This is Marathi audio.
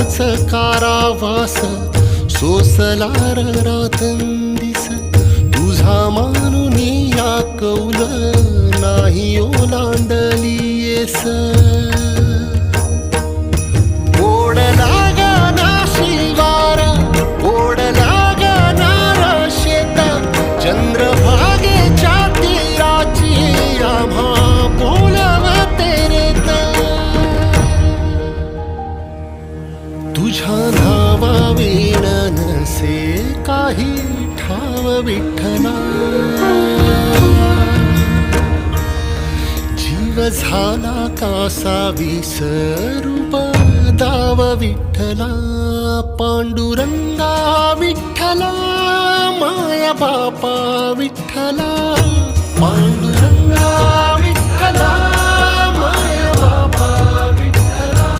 दुःखाच कारावास सोसला रातंदिस तुझा मानून या कौल नाही ओलांडलीयेस ओढला गाना शिवार ओढला गाना शेत चंद्रभागेच्या तीराची आम्हा बोलवते रेत तुझ्या नावा वीण नसे काही ठाव विठ्ठला जीव झाला कासा विसरू दाव विठ्ठला पांडुरंगा विठ्ठला माया बापा विठ्ठला पांडुरंगा